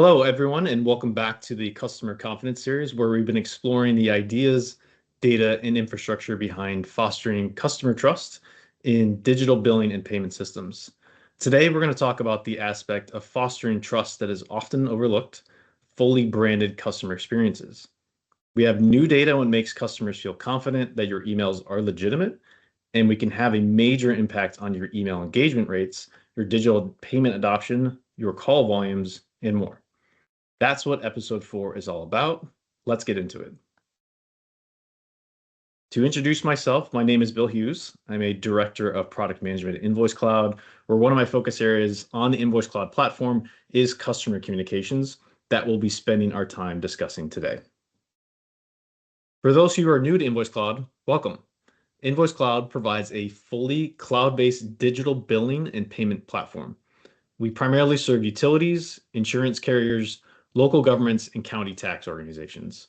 Hello, everyone, and welcome back to the Customer Confidence Series, where we've been exploring the ideas, data, and infrastructure behind fostering customer trust in digital billing and payment systems. Today, we're going to talk about the aspect of fostering trust that is often overlooked, fully branded customer experiences. We have new data on what makes customers feel confident that your emails are legitimate, and we can have a major impact on your email engagement rates, your digital payment adoption, your call volumes, and more. That's what episode 4 is all about. Let's get into it. To introduce myself, my name is Bill Hughes. I'm a director of product management at InvoiceCloud, where one of my focus areas on the InvoiceCloud platform is customer communications that we'll be spending our time discussing today. For those who are new to InvoiceCloud, welcome. InvoiceCloud provides a fully cloud-based digital billing and payment platform. We primarily serve utilities, insurance carriers, local governments, and county tax organizations.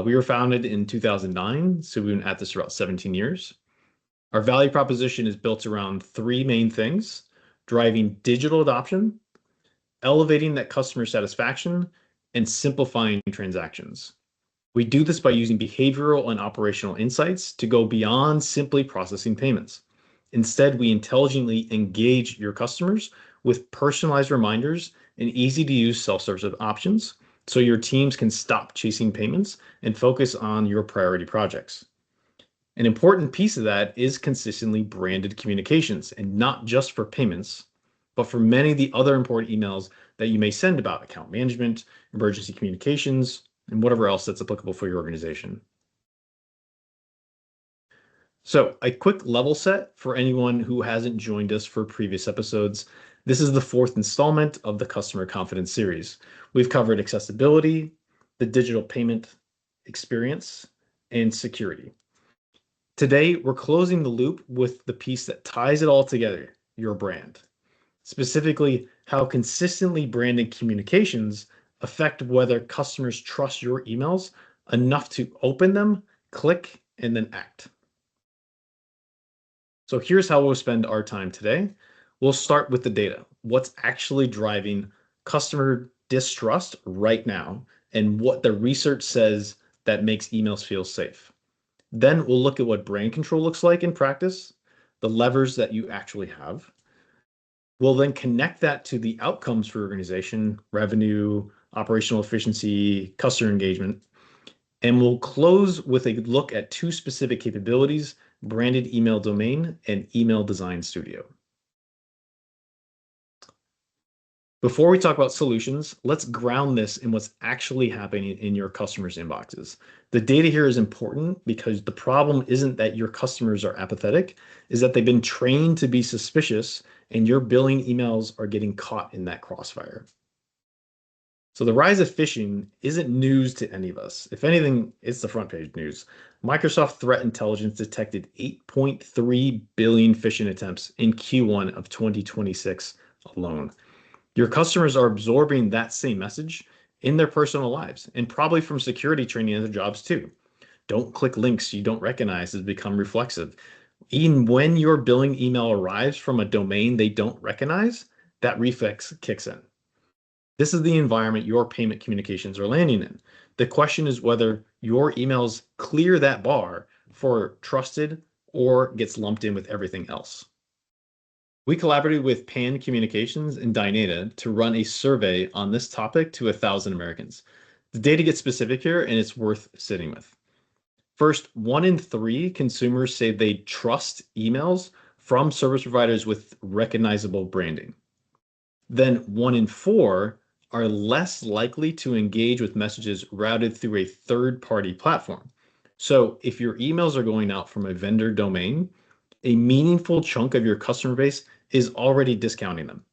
We were founded in 2009, so we've been at this for about 17 years. Our value proposition is built around 3 main things: driving digital adoption, elevating that customer satisfaction, and simplifying transactions. We do this by using behavioral and operational insights to go beyond simply processing payments. Instead, we intelligently engage your customers with personalized reminders and easy-to-use self-service options so your teams can stop chasing payments and focus on your priority projects. An important piece of that is consistently branded communications, and not just for payments, but for many of the other important emails that you may send about account management, emergency communications, and whatever else that's applicable for your organization. So a quick level set for anyone who hasn't joined us for previous episodes. This is the 4th installment of the Customer Confidence series. We've covered accessibility, the digital payment experience, and security. Today, we're closing the loop with the piece that ties it all together, your brand. Specifically, how consistently branded communications affect whether customers trust your emails enough to open them, click, and then act. So here's how we'll spend our time today. We'll start with the data. What's actually driving customer distrust right now, and what the research says that makes emails feel safe. Then we'll look at what brand control looks like in practice, the levers that you actually have. We'll then connect that to the outcomes for your organization: revenue, operational efficiency, customer engagement. And we'll close with a look at 2 specific capabilities: branded email domain and email design studio. Before we talk about solutions, let's ground this in what's actually happening in your customers' inboxes. The data here is important because the problem isn't that your customers are apathetic, is that they've been trained to be suspicious, and your billing emails are getting caught in that crossfire. So the rise of phishing isn't news to any of us. If anything, it's the front page news. Microsoft Threat Intelligence detected 8.3 billion phishing attempts in Q1 of 2026 alone. Your customers are absorbing that same message in their personal lives, and probably from security training in their jobs too. Don't click links you don't recognize has become reflexive. Even when your billing email arrives from a domain they don't recognize, that reflex kicks in. This is the environment your payment communications are landing in. The question is whether your emails clear that bar for trusted or gets lumped in with everything else. We collaborated with Pan Communications and Dynata to run a survey on this topic to 1,000 Americans. The data gets specific here, and it's worth sitting with. First, 1 in 3 consumers say they trust emails from service providers with recognizable branding. Then 1 in 4 are less likely to engage with messages routed through a third-party platform. So if your emails are going out from a vendor domain, a meaningful chunk of your customer base is already discounting them.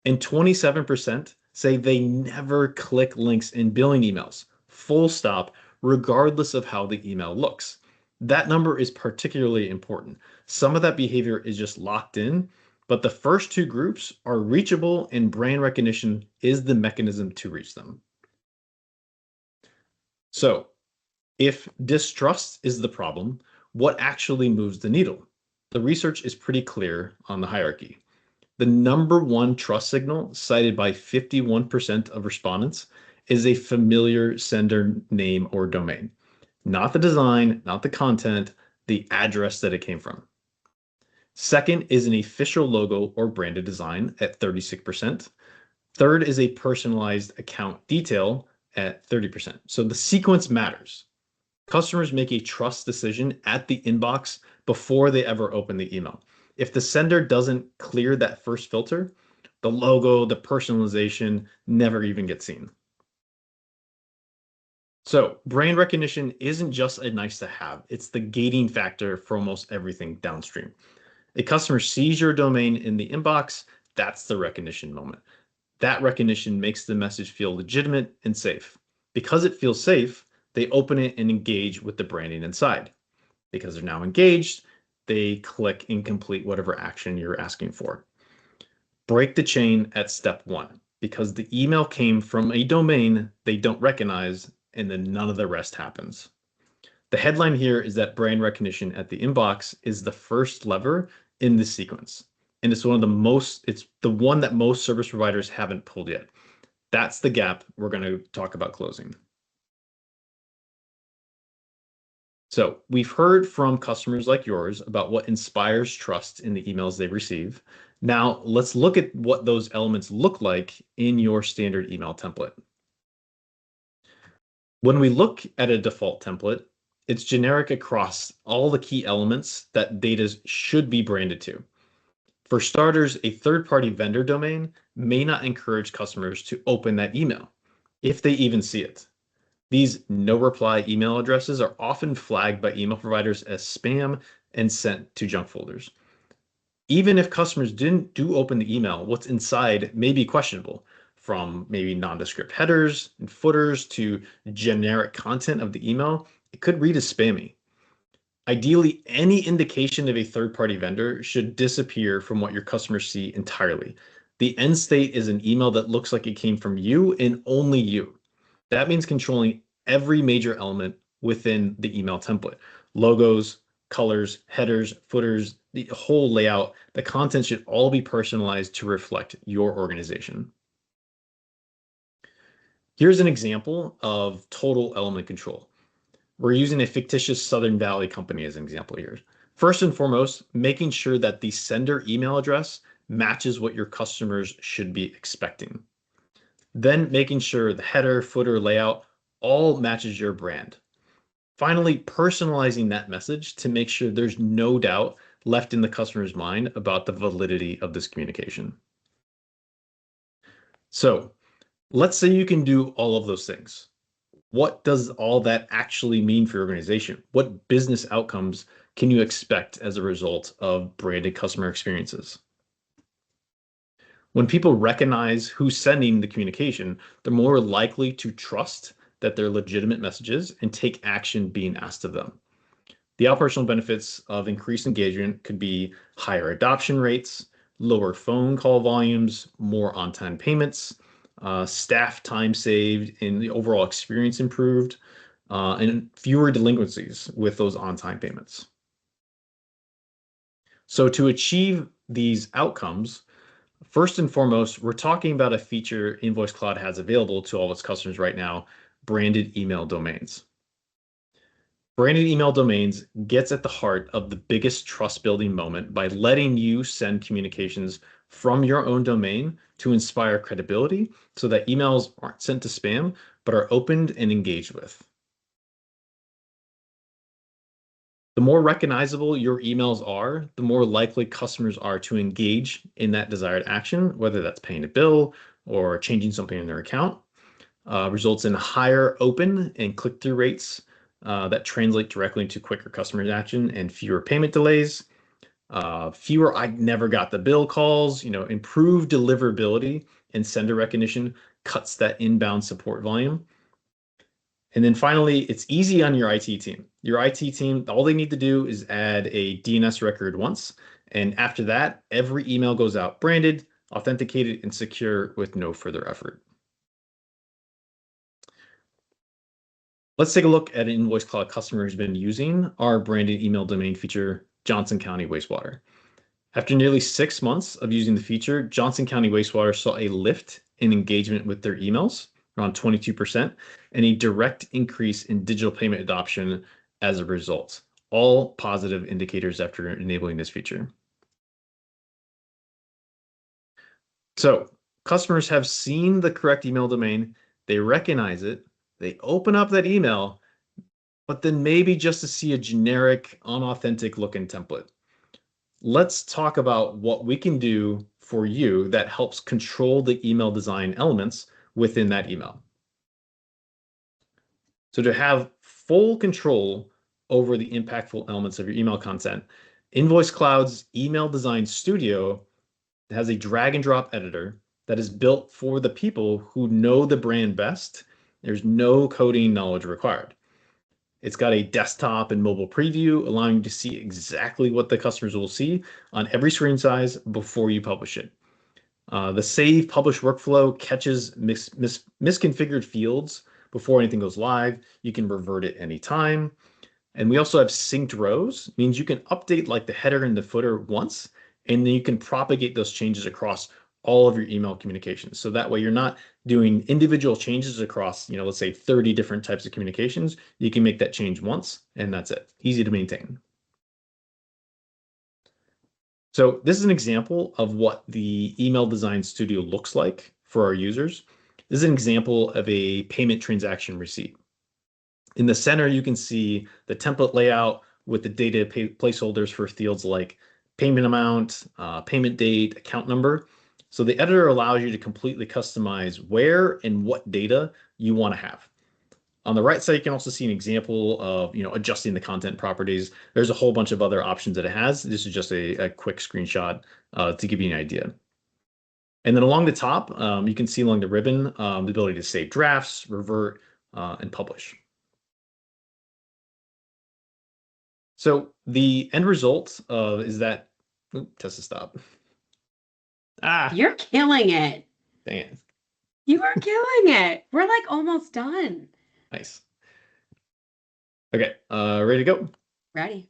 And 27% say they never click links in billing emails, full stop, regardless of how the email looks. That number is particularly important. Some of that behavior is just locked in, but the first 2 groups are reachable, and brand recognition is the mechanism to reach them. So if distrust is the problem, what actually moves the needle? The research is pretty clear on the hierarchy. The number one trust signal cited by 51% of respondents is a familiar sender name or domain, not the design, not the content, the address that it came from. Second is an official logo or branded design at 36%. Third is a personalized account detail at 30%. So the sequence matters. Customers make a trust decision at the inbox before they ever open the email. If the sender doesn't clear that first filter, the logo, the personalization never even gets seen. So brand recognition isn't just a nice to have, it's the gating factor for almost everything downstream. A customer sees your domain in the inbox, that's the recognition moment. That recognition makes the message feel legitimate and safe. Because it feels safe, they open it and engage with the branding inside. Because they're now engaged, they click and complete whatever action you're asking for. Break the chain at step one, because the email came from a domain they don't recognize, and then none of the rest happens. The headline here is that brand recognition at the inbox is the first lever in this sequence. And it's the one that most service providers haven't pulled yet. That's the gap we're going to talk about closing. So we've heard from customers like yours about what inspires trust in the emails they receive. Now let's look at what those elements look like in your standard email template. When we look at a default template, it's generic across all the key elements that data should be branded to. For starters, a third-party vendor domain may not encourage customers to open that email, if they even see it. These no-reply email addresses are often flagged by email providers as spam and sent to junk folders. Even if customers do open the email, what's inside may be questionable, from maybe nondescript headers and footers to generic content of the email. It could read as spammy. Ideally, any indication of a third-party vendor should disappear from what your customers see entirely. The end state is an email that looks like it came from you and only you. That means controlling every major element within the email template. Logos, colors, headers, footers, the whole layout, the content should all be personalized to reflect your organization. Here's an example of total element control. We're using a fictitious Southern Valley company as an example here. First and foremost, making sure that the sender email address matches what your customers should be expecting. Then making sure the header, footer, layout all matches your brand. Finally, personalizing that message to make sure there's no doubt left in the customer's mind about the validity of this communication. So let's say you can do all of those things. What does all that actually mean for your organization? What business outcomes can you expect as a result of branded customer experiences? When people recognize who's sending the communication, they're more likely to trust that they're legitimate messages and take action being asked of them. The operational benefits of increased engagement could be higher adoption rates, lower phone call volumes, more on-time payments, staff time saved, and the overall experience improved, and fewer delinquencies with those on-time payments. So to achieve these outcomes, first and foremost, we're talking about a feature InvoiceCloud has available to all its customers right now, branded email domains. Branded email domains gets at the heart of the biggest trust building moment by letting you send communications from your own domain to inspire credibility so that emails aren't sent to spam, but are opened and engaged with. The more recognizable your emails are, the more likely customers are to engage in that desired action, whether that's paying a bill or changing something in their account. Results in higher open and click-through rates that translate directly into quicker customer action and fewer payment delays, fewer "I never got the bill" calls, improved deliverability and sender recognition cuts that inbound support volume. And then finally, it's easy on your IT team. Your IT team, all they need to do is add a DNS record once. And after that, every email goes out branded, authenticated, and secure with no further effort. Let's take a look at an InvoiceCloud customer who's been using our branded email domain feature, Johnson County Wastewater. After nearly 6 months of using the feature, Johnson County Wastewater saw a lift in engagement with their emails, around 22%, and a direct increase in digital payment adoption as a result. All positive indicators after enabling this feature. So customers have seen the correct email domain, they recognize it, they open up that email, but then maybe just to see a generic, unauthentic looking template. Let's talk about what we can do for you that helps control the email design elements within that email. So to have full control over the impactful elements of your email content, InvoiceCloud's Email Design Studio has a drag and drop editor that is built for the people who know the brand best. There's no coding knowledge required. It's got a desktop and mobile preview, allowing you to see exactly what the customers will see on every screen size before you publish it. The save publish workflow catches misconfigured fields before anything goes live. You can revert it anytime. And we also have synced rows, means you can update like the header and the footer once, and then you can propagate those changes across all of your email communications. So that way you're not doing individual changes across, let's say 30 different types of communications. You can make that change once and that's it. Easy to maintain. So this is an example of what the Email Design Studio looks like for our users. This is an example of a payment transaction receipt. In the center, you can see the template layout with the data placeholders for fields like payment amount, payment date, account number. So the editor allows you to completely customize where and what data you want to have. On the right side, you can also see an example of adjusting the content properties. There's a whole bunch of other options that it has. This is just a quick screenshot to give you an idea. And then along the top, you can see along the ribbon the ability to save drafts, revert, and publish. So the end result is that test to stop. You're killing it. Dang it. You are killing it. We're like almost done. Nice. Okay, ready to go? Ready.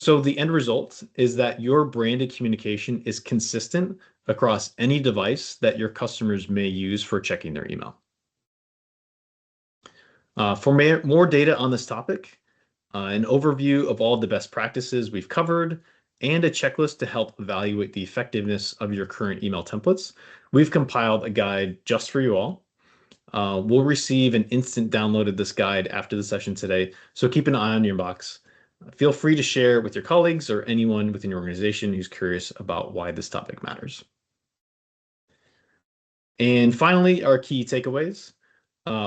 So the end result is that your branded communication is consistent across any device that your customers may use for checking their email. For more data on this topic, an overview of all the best practices we've covered, and a checklist to help evaluate the effectiveness of your current email templates, we've compiled a guide just for you all. We'll receive an instant download of this guide after the session today, so keep an eye on your inbox. Feel free to share with your colleagues or anyone within your organization who's curious about why this topic matters. And finally, our key takeaways.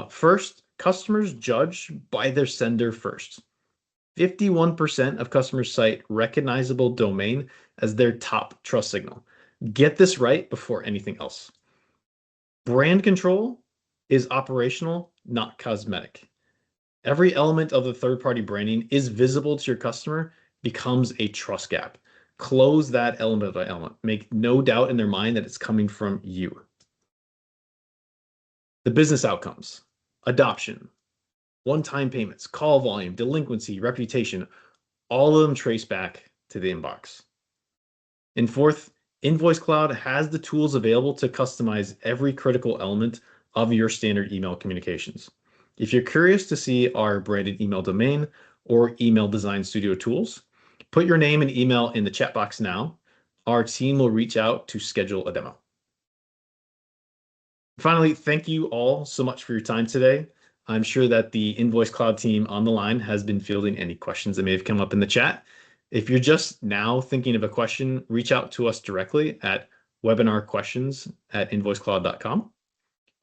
First, customers judge by their sender first. 51% of customers cite recognizable domain as their top trust signal. Get this right before anything else. Brand control is operational, not cosmetic. Every element of the third-party branding is visible to your customer, becomes a trust gap. Close that element by element. Make no doubt in their mind that it's coming from you. The business outcomes, adoption, one-time payments, call volume, delinquency, reputation, all of them trace back to the inbox. And fourth, InvoiceCloud has the tools available to customize every critical element of your standard email communications. If you're curious to see our branded email domain or email design studio tools, put your name and email in the chat box now. Our team will reach out to schedule a demo. Finally, thank you all so much for your time today. I'm sure that the InvoiceCloud team on the line has been fielding any questions that may have come up in the chat. If you're just now thinking of a question, reach out to us directly at webinarquestions@invoicecloud.com.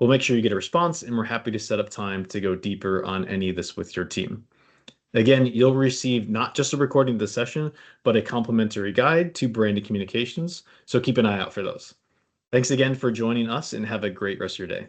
We'll make sure you get a response, and we're happy to set up time to go deeper on any of this with your team. Again, you'll receive not just a recording of the session, but a complimentary guide to branded communications, so keep an eye out for those. Thanks again for joining us, and have a great rest of your day.